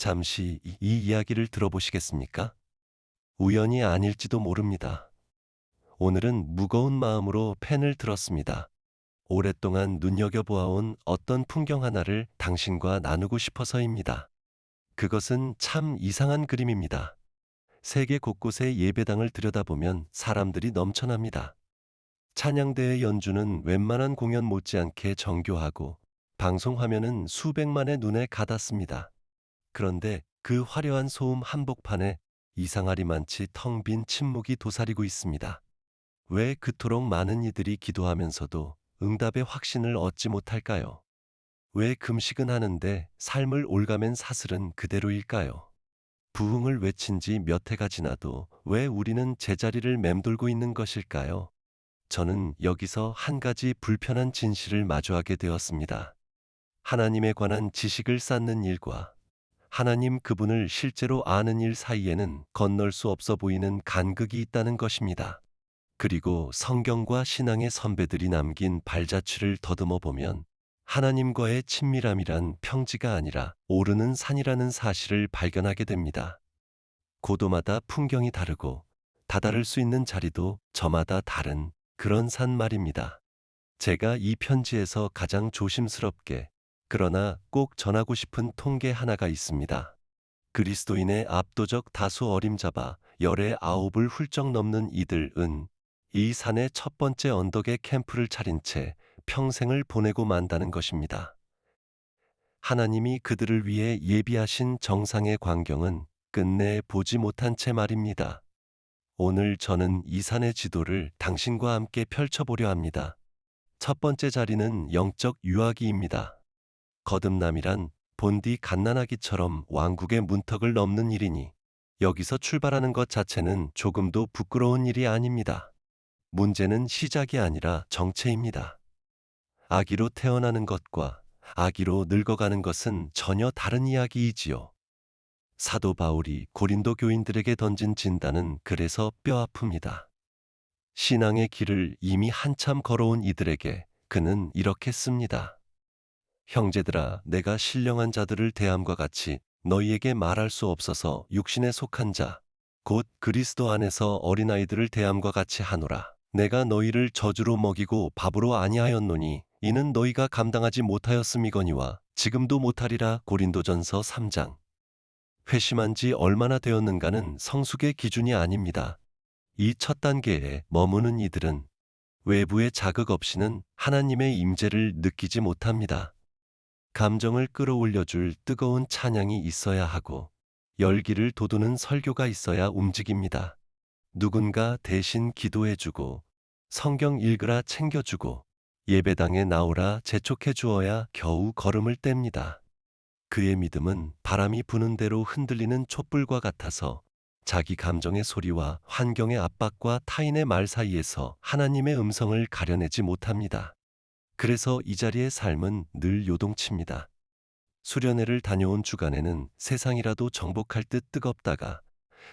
잠시 이 이야기를 들어보시겠습니까? 우연이 아닐지도 모릅니다. 오늘은 무거운 마음으로 펜을 들었습니다. 오랫동안 눈여겨보아온 어떤 풍경 하나를 당신과 나누고 싶어서입니다. 그것은 참 이상한 그림입니다. 세계 곳곳의 예배당을 들여다보면 사람들이 넘쳐납니다. 찬양대의 연주는 웬만한 공연 못지않게 정교하고 방송 화면은 수백만의 눈에 가닿습니다. 그런데 그 화려한 소음 한복판에 이상하리만치 텅 빈 침묵이 도사리고 있습니다. 왜 그토록 많은 이들이 기도하면서도 응답의 확신을 얻지 못할까요? 왜 금식은 하는데 삶을 올가맨 사슬은 그대로일까요? 부흥을 외친 지 몇 해가 지나도 왜 우리는 제자리를 맴돌고 있는 것일까요? 저는 여기서 한 가지 불편한 진실을 마주하게 되었습니다. 하나님에 관한 지식을 쌓는 일과 하나님 그분을 실제로 아는 일 사이에는 건널 수 없어 보이는 간극이 있다는 것입니다. 그리고 성경과 신앙의 선배들이 남긴 발자취를 더듬어 보면 하나님과의 친밀함이란 평지가 아니라 오르는 산이라는 사실을 발견하게 됩니다. 고도마다 풍경이 다르고 다다를 수 있는 자리도 저마다 다른 그런 산 말입니다. 제가 이 편지에서 가장 조심스럽게 그러나 꼭 전하고 싶은 통계 하나가 있습니다. 그리스도인의 압도적 다수 어림잡아 열의 아홉을 훌쩍 넘는 이들은 이 산의 첫 번째 언덕에 캠프를 차린 채 평생을 보내고 만다는 것입니다. 하나님이 그들을 위해 예비하신 정상의 광경은 끝내 보지 못한 채 말입니다. 오늘 저는 이 산의 지도를 당신과 함께 펼쳐보려 합니다. 첫 번째 자리는 영적 유아기입니다. 거듭남이란 본디 갓난아기처럼 왕국의 문턱을 넘는 일이니 여기서 출발하는 것 자체는 조금도 부끄러운 일이 아닙니다. 문제는 시작이 아니라 정체입니다. 아기로 태어나는 것과 아기로 늙어가는 것은 전혀 다른 이야기이지요. 사도 바울이 고린도 교인들에게 던진 진단은 그래서 뼈아픕니다. 신앙의 길을 이미 한참 걸어온 이들에게 그는 이렇게 씁니다. 형제들아, 내가 신령한 자들을 대함과 같이 너희에게 말할 수 없어서 육신에 속한 자, 곧 그리스도 안에서 어린아이들을 대함과 같이 하노라. 내가 너희를 저주로 먹이고 밥으로 아니하였노니 이는 너희가 감당하지 못하였음이거니와 지금도 못하리라. 고린도전서 3장. 회심한 지 얼마나 되었는가는 성숙의 기준이 아닙니다. 이 첫 단계에 머무는 이들은 외부의 자극 없이는 하나님의 임재를 느끼지 못합니다. 감정을 끌어올려줄 뜨거운 찬양이 있어야 하고 열기를 돋우는 설교가 있어야 움직입니다. 누군가 대신 기도해주고 성경 읽으라 챙겨주고 예배당에 나오라 재촉해 주어야 겨우 걸음을 뗍니다. 그의 믿음은 바람이 부는 대로 흔들리는 촛불과 같아서 자기 감정의 소리와 환경의 압박과 타인의 말 사이에서 하나님의 음성을 가려내지 못합니다. 그래서 이 자리의 삶은 늘 요동칩니다. 수련회를 다녀온 주간에는 세상이라도 정복할 듯 뜨겁다가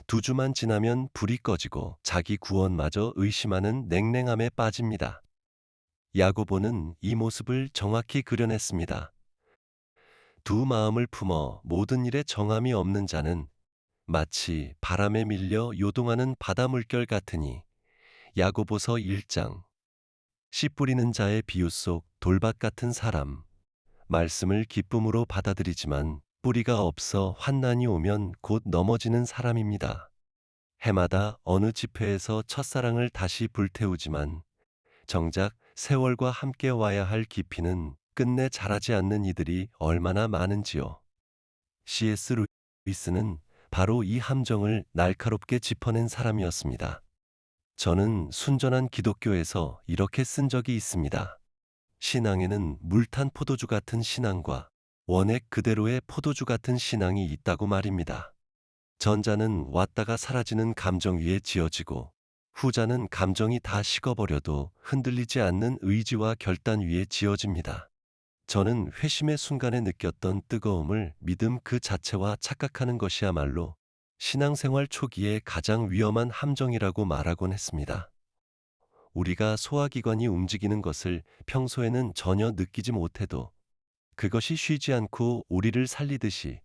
2주만 지나면 불이 꺼지고 자기 구원마저 의심하는 냉랭함에 빠집니다. 야고보는 이 모습을 정확히 그려냈습니다. 두 마음을 품어 모든 일에 정함이 없는 자는 마치 바람에 밀려 요동하는 바다 물결 같으니. 야고보서 1장. 씨 뿌리는 자의 비유 속 돌밭 같은 사람. 말씀을 기쁨으로 받아들이지만 뿌리가 없어 환난이 오면 곧 넘어지는 사람입니다. 해마다 어느 집회에서 첫사랑을 다시 불태우지만 정작 세월과 함께 와야 할 깊이는 끝내 자라지 않는 이들이 얼마나 많은지요. C.S. 루이스는 바로 이 함정을 날카롭게 짚어낸 사람이었습니다. 저는 순전한 기독교에서 이렇게 쓴 적이 있습니다. 신앙에는 물탄 포도주 같은 신앙과 원액 그대로의 포도주 같은 신앙이 있다고 말입니다. 전자는 왔다가 사라지는 감정 위에 지어지고 후자는 감정이 다 식어버려도 흔들리지 않는 의지와 결단 위에 지어집니다. 저는 회심의 순간에 느꼈던 뜨거움을 믿음 그 자체와 착각하는 것이야말로 신앙생활 초기에 가장 위험한 함정이라고 말하곤 했습니다. 우리가 소화기관이 움직이는 것을 평소에는 전혀 느끼지 못해도 그것이 쉬지 않고 우리를 살리듯이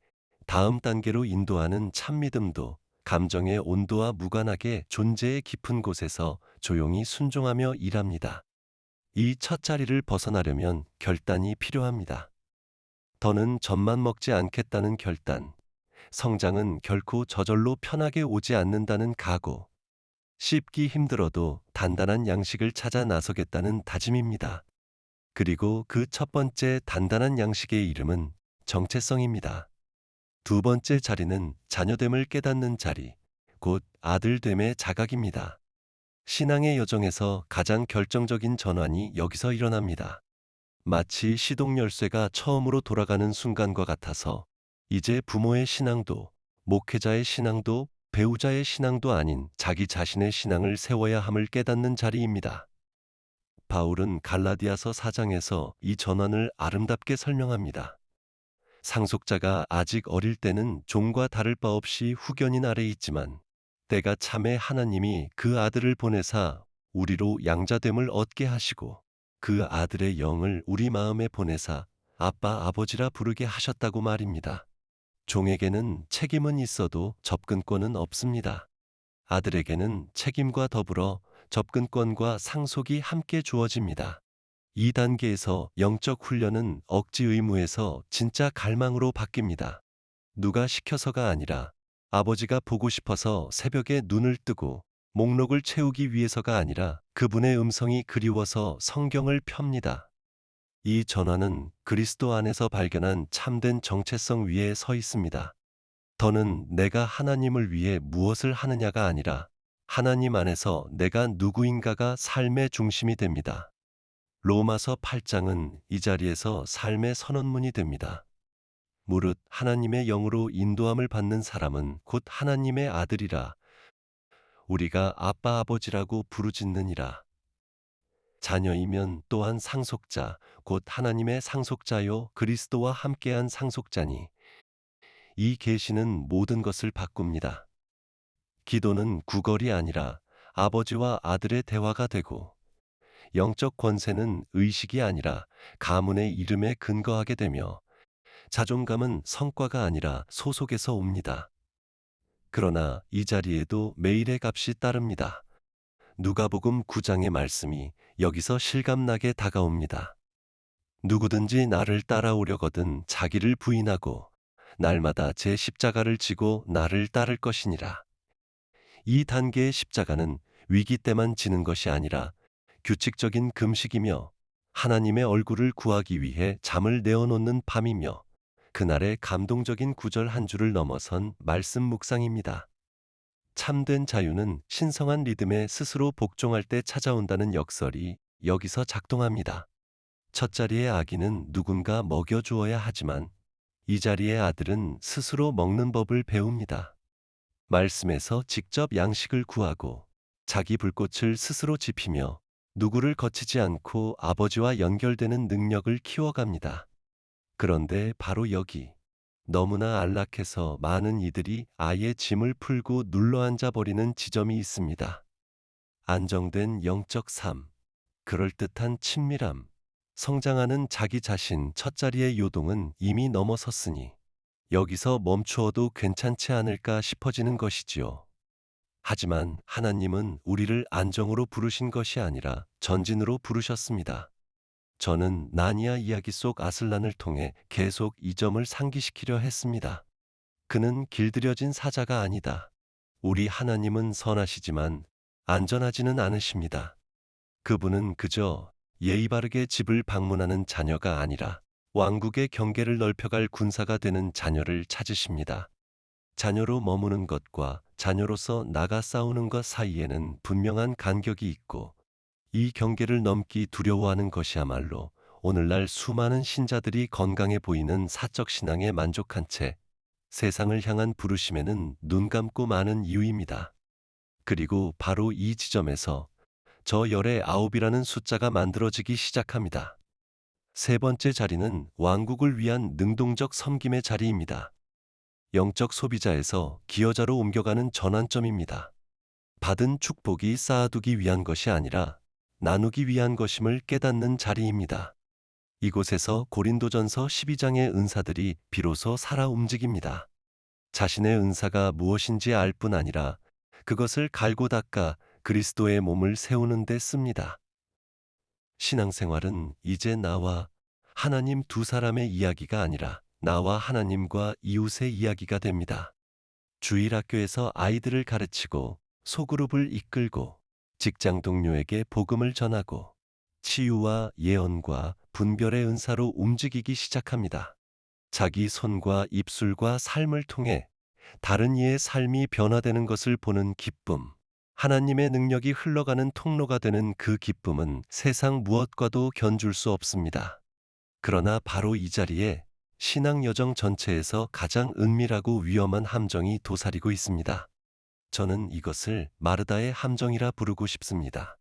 다음 단계로 인도하는 참믿음도 감정의 온도와 무관하게 존재의 깊은 곳에서 조용히 순종하며 일합니다. 이 첫 자리를 벗어나려면 결단이 필요합니다. 더는 젖만 먹지 않겠다는 결단, 성장은 결코 저절로 편하게 오지 않는다는 각오, 씹기 힘들어도 단단한 양식을 찾아 나서겠다는 다짐입니다. 그리고 그 첫 번째 단단한 양식의 이름은 정체성입니다. 두 번째 자리는 자녀됨을 깨닫는 자리, 곧 아들됨의 자각입니다. 신앙의 여정에서 가장 결정적인 전환이 여기서 일어납니다. 마치 시동 열쇠가 처음으로 돌아가는 순간과 같아서 이제 부모의 신앙도, 목회자의 신앙도, 배우자의 신앙도 아닌 자기 자신의 신앙을 세워야 함을 깨닫는 자리입니다. 바울은 갈라디아서 4장에서 이 전환을 아름답게 설명합니다. 상속자가 아직 어릴 때는 종과 다를 바 없이 후견인 아래 있지만 때가 참에 하나님이 그 아들을 보내사 우리로 양자됨을 얻게 하시고 그 아들의 영을 우리 마음에 보내사 아빠 아버지라 부르게 하셨다고 말입니다. 종에게는 책임은 있어도 접근권은 없습니다. 아들에게는 책임과 더불어 접근권과 상속이 함께 주어집니다. 이 단계에서 영적 훈련은 억지 의무에서 진짜 갈망으로 바뀝니다. 누가 시켜서가 아니라 아버지가 보고 싶어서 새벽에 눈을 뜨고 목록을 채우기 위해서가 아니라 그분의 음성이 그리워서 성경을 펴니다. 이 전환은 그리스도 안에서 발견한 참된 정체성 위에 서 있습니다. 더는 내가 하나님을 위해 무엇을 하느냐가 아니라 하나님 안에서 내가 누구인가가 삶의 중심이 됩니다. 로마서 8장은 이 자리에서 삶의 선언문이 됩니다. 무릇 하나님의 영으로 인도함을 받는 사람은 곧 하나님의 아들이라 우리가 아빠 아버지라고 부르짖느니라. 자녀이면 또한 상속자 곧 하나님의 상속자요 그리스도와 함께한 상속자니 이 계시는 모든 것을 바꿉니다. 기도는 구걸이 아니라 아버지와 아들의 대화가 되고 영적 권세는 의식이 아니라 가문의 이름에 근거하게 되며 자존감은 성과가 아니라 소속에서 옵니다. 그러나 이 자리에도 매일의 값이 따릅니다. 누가복음 9장의 말씀이 여기서 실감나게 다가옵니다. 누구든지 나를 따라오려거든 자기를 부인하고 날마다 제 십자가를 지고 나를 따를 것이니라. 이 단계의 십자가는 위기 때만 지는 것이 아니라 규칙적인 금식이며 하나님의 얼굴을 구하기 위해 잠을 내어놓는 밤이며 그날의 감동적인 구절 한 줄을 넘어선 말씀 묵상입니다. 참된 자유는 신성한 리듬에 스스로 복종할 때 찾아온다는 역설이 여기서 작동합니다. 첫 자리의 아기는 누군가 먹여주어야 하지만 이 자리의 아들은 스스로 먹는 법을 배웁니다. 말씀에서 직접 양식을 구하고 자기 불꽃을 스스로 지피며 누구를 거치지 않고 아버지와 연결되는 능력을 키워갑니다. 그런데 바로 여기 너무나 안락해서 많은 이들이 아예 짐을 풀고 눌러앉아 버리는 지점이 있습니다. 안정된 영적 삶, 그럴듯한 친밀함, 성장하는 자기 자신 첫 자리의 요동은 이미 넘어섰으니 여기서 멈추어도 괜찮지 않을까 싶어지는 것이지요. 하지만 하나님은 우리를 안정으로 부르신 것이 아니라 전진으로 부르셨습니다. 저는 나니아 이야기 속 아슬란을 통해 계속 이 점을 상기시키려 했습니다. 그는 길들여진 사자가 아니다. 우리 하나님은 선하시지만 안전하지는 않으십니다. 그분은 그저 예의 바르게 집을 방문하는 자녀가 아니라 왕국의 경계를 넓혀갈 군사가 되는 자녀를 찾으십니다. 자녀로 머무는 것과 자녀로서 나가 싸우는 것 사이에는 분명한 간격이 있고 이 경계를 넘기 두려워하는 것이야말로 오늘날 수많은 신자들이 건강해 보이는 사적 신앙에 만족한 채 세상을 향한 부르심에는 눈 감고 마는 이유입니다. 그리고 바로 이 지점에서 저 열의 9이라는 숫자가 만들어지기 시작합니다. 세 번째 자리는 왕국을 위한 능동적 섬김의 자리입니다. 영적 소비자에서 기여자로 옮겨가는 전환점입니다. 받은 축복이 쌓아두기 위한 것이 아니라 나누기 위한 것임을 깨닫는 자리입니다. 이곳에서 고린도전서 12장의 은사들이 비로소 살아 움직입니다. 자신의 은사가 무엇인지 알 뿐 아니라 그것을 갈고 닦아 그리스도의 몸을 세우는 데 씁니다. 신앙생활은 이제 나와 하나님 두 사람의 이야기가 아니라 나와 하나님과 이웃의 이야기가 됩니다. 주일학교에서 아이들을 가르치고 소그룹을 이끌고 직장 동료에게 복음을 전하고 치유와 예언과 분별의 은사로 움직이기 시작합니다. 자기 손과 입술과 삶을 통해 다른 이의 삶이 변화되는 것을 보는 기쁨, 하나님의 능력이 흘러가는 통로가 되는 그 기쁨은 세상 무엇과도 견줄 수 없습니다. 그러나 바로 이 자리에 신앙 여정 전체에서 가장 은밀하고 위험한 함정이 도사리고 있습니다. 저는 이것을 마르다의 함정이라 부르고 싶습니다.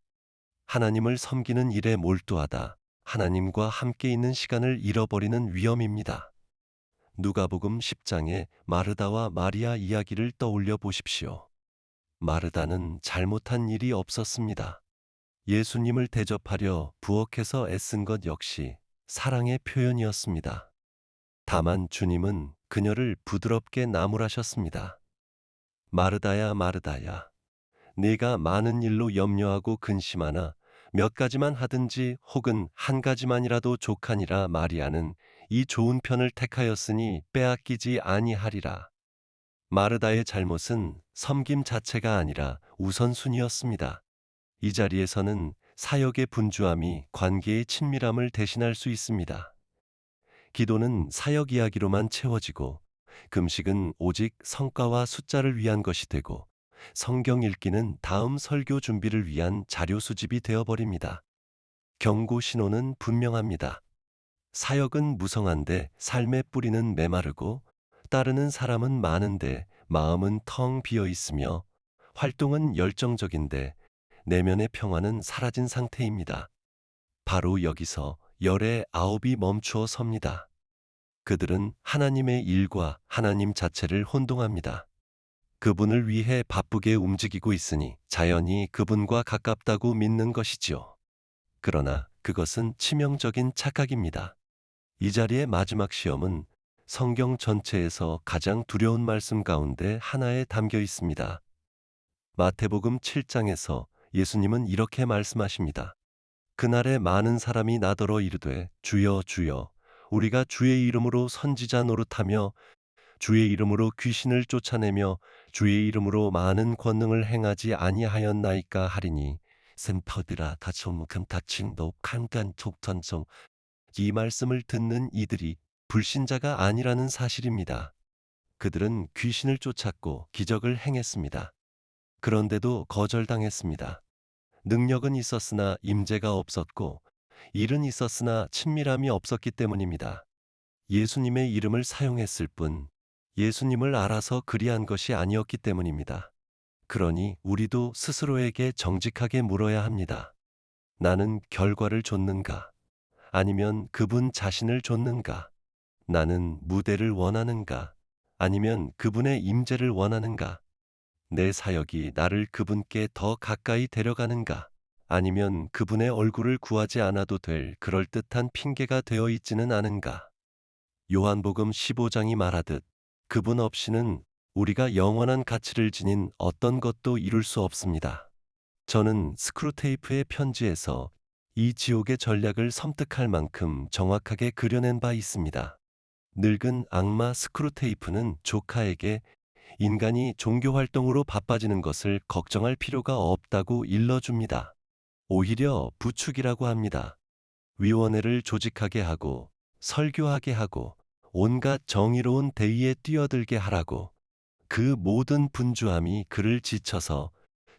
하나님을 섬기는 일에 몰두하다 하나님과 함께 있는 시간을 잃어버리는 위험입니다. 누가복음 10장의 마르다와 마리아 이야기를 떠올려 보십시오. 마르다는 잘못한 일이 없었습니다. 예수님을 대접하려 부엌에서 애쓴 것 역시 사랑의 표현이었습니다. 다만 주님은 그녀를 부드럽게 나무라셨습니다. 마르다야, 마르다야, 네가 많은 일로 염려하고 근심하나 몇 가지만 하든지 혹은 한 가지만이라도 족하니라. 마리아는 이 좋은 편을 택하였으니 빼앗기지 아니하리라. 마르다의 잘못은 섬김 자체가 아니라 우선순위였습니다. 이 자리에서는 사역의 분주함이 관계의 친밀함을 대신할 수 있습니다. 기도는 사역 이야기로만 채워지고 금식은 오직 성과와 숫자를 위한 것이 되고 성경 읽기는 다음 설교 준비를 위한 자료 수집이 되어버립니다. 경고 신호는 분명합니다. 사역은 무성한데 삶의 뿌리는 메마르고 따르는 사람은 많은데 마음은 텅 비어 있으며 활동은 열정적인데 내면의 평화는 사라진 상태입니다. 바로 여기서 열의 아홉이 멈추어 섭니다. 그들은 하나님의 일과 하나님 자체를 혼동합니다. 그분을 위해 바쁘게 움직이고 있으니 자연히 그분과 가깝다고 믿는 것이지요. 그러나 그것은 치명적인 착각입니다. 이 자리의 마지막 시험은 성경 전체에서 가장 두려운 말씀 가운데 하나에 담겨 있습니다. 마태복음 7장에서 예수님은 이렇게 말씀하십니다. 그날에 많은 사람이 나더러 이르되 주여 주여 우리가 주의 이름으로 선지자 노릇하며 주의 이름으로 귀신을 쫓아내며 주의 이름으로 많은 권능을 행하지 아니하였나이까 하리니 센터드라 다초무금 다칭도 칸간 촉천성. 이 말씀을 듣는 이들이 불신자가 아니라는 사실입니다. 그들은 귀신을 쫓았고 기적을 행했습니다. 그런데도 거절당했습니다. 능력은 있었으나 임재가 없었고 일은 있었으나 친밀함이 없었기 때문입니다. 예수님의 이름을 사용했을 뿐 예수님을 알아서 그리한 것이 아니었기 때문입니다. 그러니 우리도 스스로에게 정직하게 물어야 합니다. 나는 결과를 좇는가? 아니면 그분 자신을 좇는가? 나는 무대를 원하는가? 아니면 그분의 임재를 원하는가? 내 사역이 나를 그분께 더 가까이 데려가는가? 아니면 그분의 얼굴을 구하지 않아도 될 그럴듯한 핑계가 되어 있지는 않은가? 요한복음 15장이 말하듯 그분 없이는 우리가 영원한 가치를 지닌 어떤 것도 이룰 수 없습니다. 저는 스크루테이프의 편지에서 이 지옥의 전략을 섬뜩할 만큼 정확하게 그려낸 바 있습니다. 늙은 악마 스크루테이프는 조카에게 인간이 종교 활동으로 바빠지는 것을 걱정할 필요가 없다고 일러줍니다. 오히려 부축이라고 합니다. 위원회를 조직하게 하고 설교하게 하고 온갖 정의로운 대의에 뛰어들게 하라고. 그 모든 분주함이 그를 지쳐서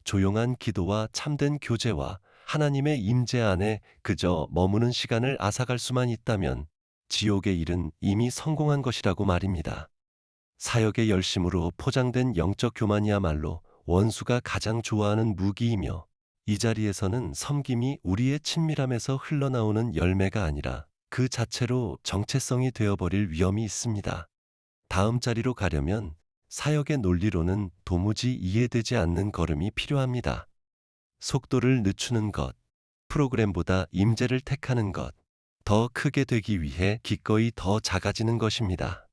조용한 기도와 참된 교제와 하나님의 임재 안에 그저 머무는 시간을 앗아갈 수만 있다면 지옥의 일은 이미 성공한 것이라고 말입니다. 사역의 열심으로 포장된 영적 교만이야말로 원수가 가장 좋아하는 무기이며 이 자리에서는 섬김이 우리의 친밀함에서 흘러나오는 열매가 아니라 그 자체로 정체성이 되어버릴 위험이 있습니다. 다음 자리로 가려면 사역의 논리로는 도무지 이해되지 않는 걸음이 필요합니다. 속도를 늦추는 것, 프로그램보다 임재를 택하는 것, 더 크게 되기 위해 기꺼이 더 작아지는 것입니다.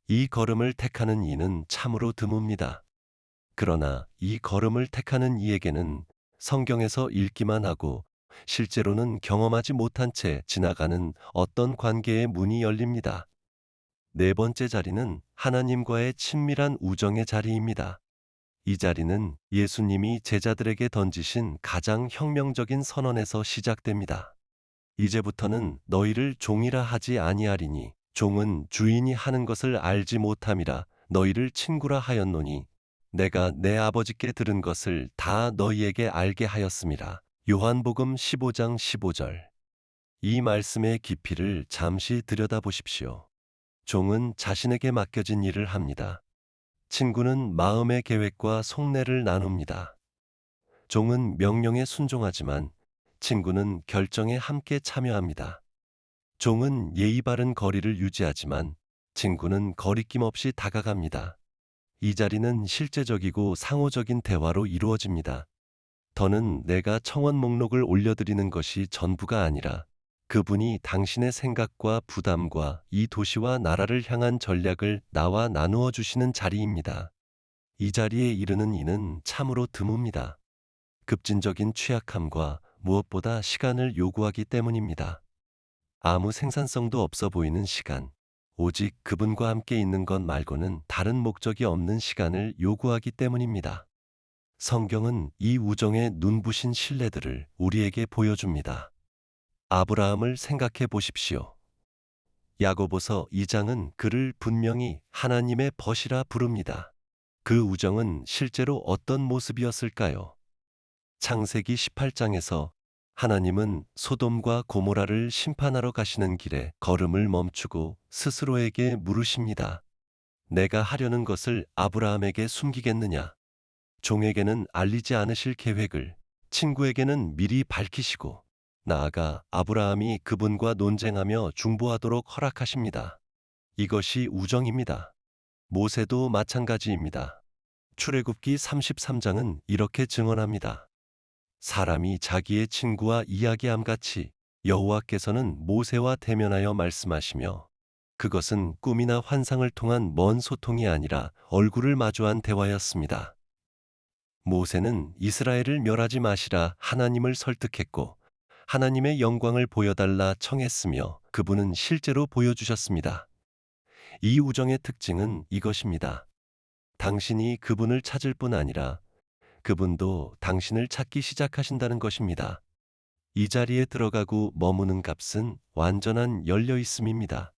이 걸음을 택하는 이는 참으로 드뭅니다. 그러나 이 걸음을 택하는 이에게는 성경에서 읽기만 하고 실제로는 경험하지 못한 채 지나가는 어떤 관계의 문이 열립니다. 네 번째 자리는 하나님과의 친밀한 우정의 자리입니다. 이 자리는 예수님이 제자들에게 던지신 가장 혁명적인 선언에서 시작됩니다. 이제부터는 너희를 종이라 하지 아니하리니 종은 주인이 하는 것을 알지 못함이라 너희를 친구라 하였노니 내가 내 아버지께 들은 것을 다 너희에게 알게 하였음이라. 요한복음 15장 15절. 이 말씀의 깊이를 잠시 들여다보십시오. 종은 자신에게 맡겨진 일을 합니다. 친구는 마음의 계획과 속내를 나눕니다. 종은 명령에 순종하지만 친구는 결정에 함께 참여합니다. 종은 예의 바른 거리를 유지하지만 친구는 거리낌 없이 다가갑니다. 이 자리는 실제적이고 상호적인 대화로 이루어집니다. 더는 내가 청원 목록을 올려드리는 것이 전부가 아니라 그분이 당신의 생각과 부담과 이 도시와 나라를 향한 전략을 나와 나누어 주시는 자리입니다. 이 자리에 이르는 이는 참으로 드뭅니다. 급진적인 취약함과 무엇보다 시간을 요구하기 때문입니다. 아무 생산성도 없어 보이는 시간, 오직 그분과 함께 있는 것 말고는 다른 목적이 없는 시간을 요구하기 때문입니다. 성경은 이 우정의 눈부신 신뢰들을 우리에게 보여줍니다. 아브라함을 생각해 보십시오. 야고보서 2장은 그를 분명히 하나님의 벗이라 부릅니다. 그 우정은 실제로 어떤 모습이었을까요? 창세기 18장에서 하나님은 소돔과 고모라를 심판하러 가시는 길에 걸음을 멈추고 스스로에게 물으십니다. 내가 하려는 것을 아브라함에게 숨기겠느냐? 종에게는 알리지 않으실 계획을 친구에게는 미리 밝히시고 나아가 아브라함이 그분과 논쟁하며 중보하도록 허락하십니다. 이것이 우정입니다. 모세도 마찬가지입니다. 출애굽기 33장은 이렇게 증언합니다. 사람이 자기의 친구와 이야기함 같이 여호와께서는 모세와 대면하여 말씀하시며 그것은 꿈이나 환상을 통한 먼 소통이 아니라 얼굴을 마주한 대화였습니다. 모세는 이스라엘을 멸하지 마시라 하나님을 설득했고 하나님의 영광을 보여달라 청했으며 그분은 실제로 보여주셨습니다. 이 우정의 특징은 이것입니다. 당신이 그분을 찾을 뿐 아니라 그분도 당신을 찾기 시작하신다는 것입니다. 이 자리에 들어가고 머무는 값은 완전한 열려 있음입니다.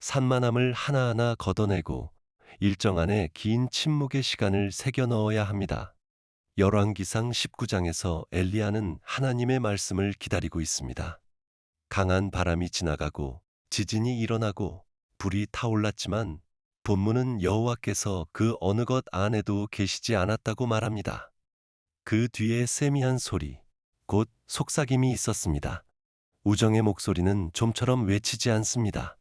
산만함을 하나하나 걷어내고 일정 안에 긴 침묵의 시간을 새겨 넣어야 합니다. 열왕기상 19장에서 엘리야는 하나님의 말씀을 기다리고 있습니다. 강한 바람이 지나가고 지진이 일어나고 불이 타올랐지만 본문은 여호와께서 그 어느 것 안에도 계시지 않았다고 말합니다. 그 뒤에 세미한 소리, 곧 속삭임이 있었습니다. 우정의 목소리는 좀처럼 외치지 않습니다.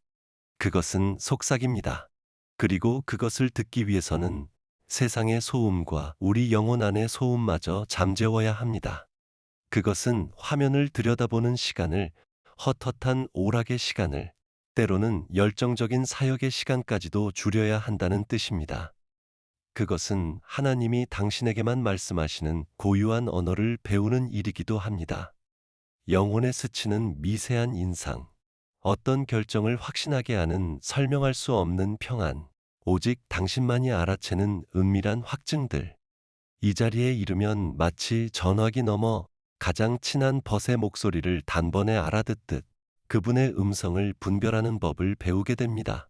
그것은 속삭입니다. 그리고 그것을 듣기 위해서는 세상의 소음과 우리 영혼 안의 소음마저 잠재워야 합니다. 그것은 화면을 들여다보는 시간을, 헛헛한 오락의 시간을, 때로는 열정적인 사역의 시간까지도 줄여야 한다는 뜻입니다. 그것은 하나님이 당신에게만 말씀하시는 고유한 언어를 배우는 일이기도 합니다. 영혼에 스치는 미세한 인상, 어떤 결정을 확신하게 하는 설명할 수 없는 평안, 오직 당신만이 알아채는 은밀한 확증들. 이 자리에 이르면 마치 전화기 너머 가장 친한 벗의 목소리를 단번에 알아듣듯 그분의 음성을 분별하는 법을 배우게 됩니다.